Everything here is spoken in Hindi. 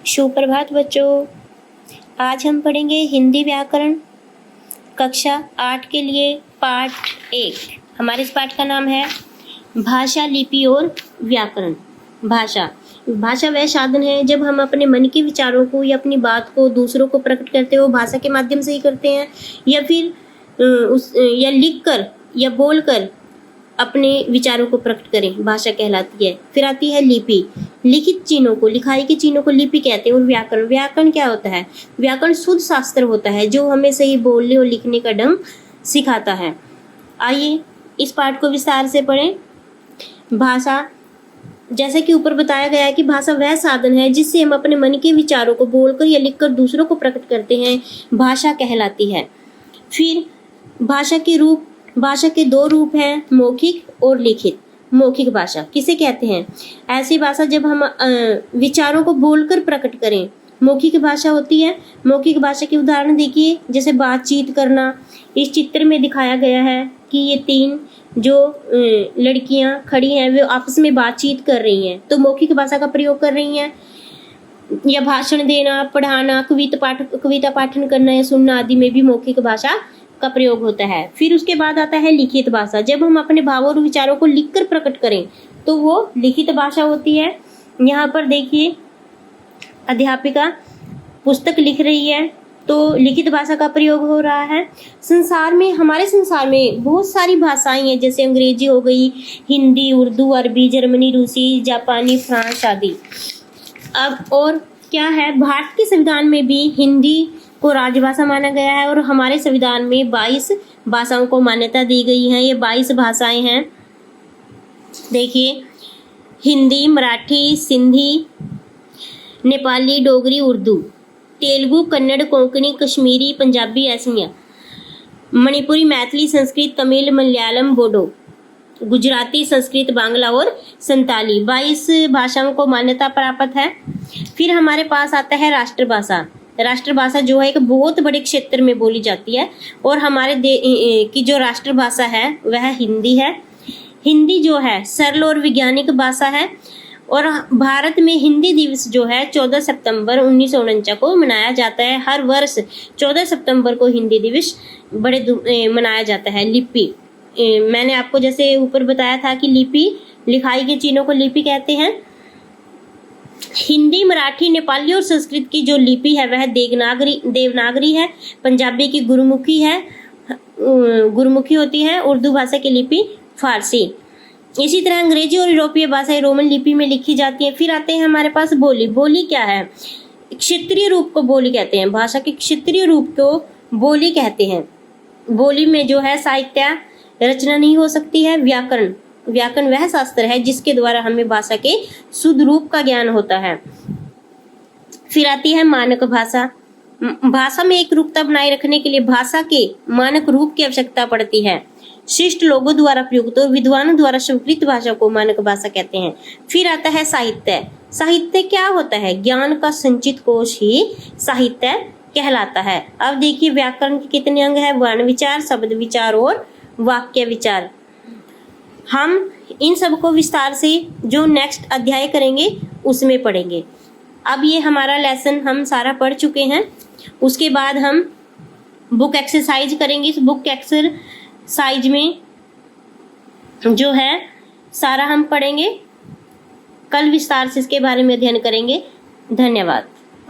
सुप्रभात बच्चों, आज हम पढ़ेंगे हिंदी व्याकरण कक्षा 8 के लिए पाठ 1। हमारे इस पाठ का नाम है भाषा, लिपि और व्याकरण। भाषा वह साधन है जब हम अपने मन के विचारों को या अपनी बात को दूसरों को प्रकट करते हो भाषा के माध्यम से ही करते हैं, या फिर या लिख कर या बोल कर अपने विचारों को प्रकट करें, भाषा कहलाती है। फिर आती है लिपि, लिखित चिन्हों को, लिखाई के चिन्हों को लिपि कहते हैं। और व्याकरण क्या होता है? व्याकरण शुद्ध शास्त्र होता है जो हमें सही बोलने और लिखने का ढंग सिखाता है। आइए इस पाठ को विस्तार से पढ़ें। भाषा, जैसे कि ऊपर बताया गया है कि भाषा वह साधन है जिससे हम अपने मन के विचारों को बोलकर या लिखकर दूसरों को प्रकट करते हैं, भाषा कहलाती है। फिर भाषा के दो रूप हैं, मौखिक और लिखित। मौखिक भाषा किसे कहते हैं? ऐसी भाषा जब हम विचारों को बोलकर प्रकट करें, मौखिक भाषा होती है। मौखिक भाषा के उदाहरण देखिए, जैसे बातचीत करना। इस चित्र में दिखाया गया है कि ये 3 जो लड़कियां खड़ी हैं वे आपस में बातचीत कर रही हैं, तो मौखिक भाषा का प्रयोग कर रही हैं। या भाषण देना, पढ़ाना, कविता पाठन करना या सुनना आदि में भी मौखिक भाषा का प्रयोग होता है। फिर उसके बाद आता है लिखित भाषा, जब हम अपने भावों और विचारों को लिखकर प्रकट करें तो वो लिखित भाषा होती है। यहाँ पर देखिए अध्यापिका पुस्तक लिख रही है तो लिखित भाषा का प्रयोग हो रहा है। हमारे संसार में बहुत सारी भाषाएं हैं, जैसे अंग्रेजी हो गई, हिंदी, उर्दू, अरबी, जर्मनी, रूसी, जापानी, फ्रांस आदि। अब और क्या है, भारत के संविधान में भी हिंदी को राजभाषा माना गया है और हमारे संविधान में 22 भाषाओं को मान्यता दी गई है। ये 22 भाषाएं हैं, देखिए हिंदी, मराठी, सिंधी, नेपाली, डोगरी, उर्दू, तेलुगु, कन्नड़, कोंकणी, कश्मीरी, पंजाबी, ऐसी हैं। मणिपुरी, मैथिली, संस्कृत, तमिल, मलयालम, बोडो, गुजराती, संस्कृत, बांग्ला और संताली, 22 भाषाओं को मान्यता प्राप्त है। फिर हमारे पास आता है राष्ट्रभाषा। राष्ट्रभाषा जो है एक बहुत बड़े क्षेत्र में बोली जाती है और हमारे की जो राष्ट्रभाषा है वह हिंदी है। हिंदी जो है सरल और वैज्ञानिक भाषा है और भारत में हिंदी दिवस जो है 14 सितंबर 1949 को मनाया जाता है। हर वर्ष 14 सितंबर को हिंदी दिवस मनाया जाता है। लिपि, मैंने आपको जैसे ऊपर बताया था कि लिपि, लिखाई के चिन्हों को लिपि कहते हैं। हिंदी, मराठी, नेपाली और संस्कृत की जो लिपि है वह देवनागरी है। पंजाबी की गुरुमुखी होती है। उर्दू भाषा की लिपि फारसी। इसी तरह अंग्रेजी और यूरोपीय भाषाएं रोमन लिपि में लिखी जाती हैं। फिर आते हैं हमारे पास बोली। बोली क्या है? क्षेत्रीय रूप को बोली कहते हैं। भाषा के क्षेत्रीय रूप को बोली कहते हैं। बोली में जो है साहित्य रचना नहीं हो सकती है। व्याकरण वह शास्त्र है जिसके द्वारा हमें भाषा के शुद्ध रूप का ज्ञान होता है। फिर आती है मानक भाषा। भाषा में एक रूपता बनाए रखने के लिए भाषा के मानक रूप की आवश्यकता पड़ती है। शिष्ट लोगों द्वारा प्रयुक्त और विद्वानों द्वारा स्वीकृत भाषा को मानक भाषा कहते हैं। फिर आता है साहित्य। साहित्य क्या होता है? ज्ञान का संचित कोश ही साहित्य कहलाता है। अब देखिए व्याकरण के कितने अंग है? वर्ण विचार, शब्द विचार और वाक्य विचार। हम इन सबको विस्तार से जो नेक्स्ट अध्याय करेंगे उसमें पढ़ेंगे। अब ये हमारा लेसन हम सारा पढ़ चुके हैं। उसके बाद हम बुक एक्सरसाइज करेंगे। इस बुक एक्सरसाइज में जो है सारा हम पढ़ेंगे। कल विस्तार से इसके बारे में अध्ययन करेंगे। धन्यवाद।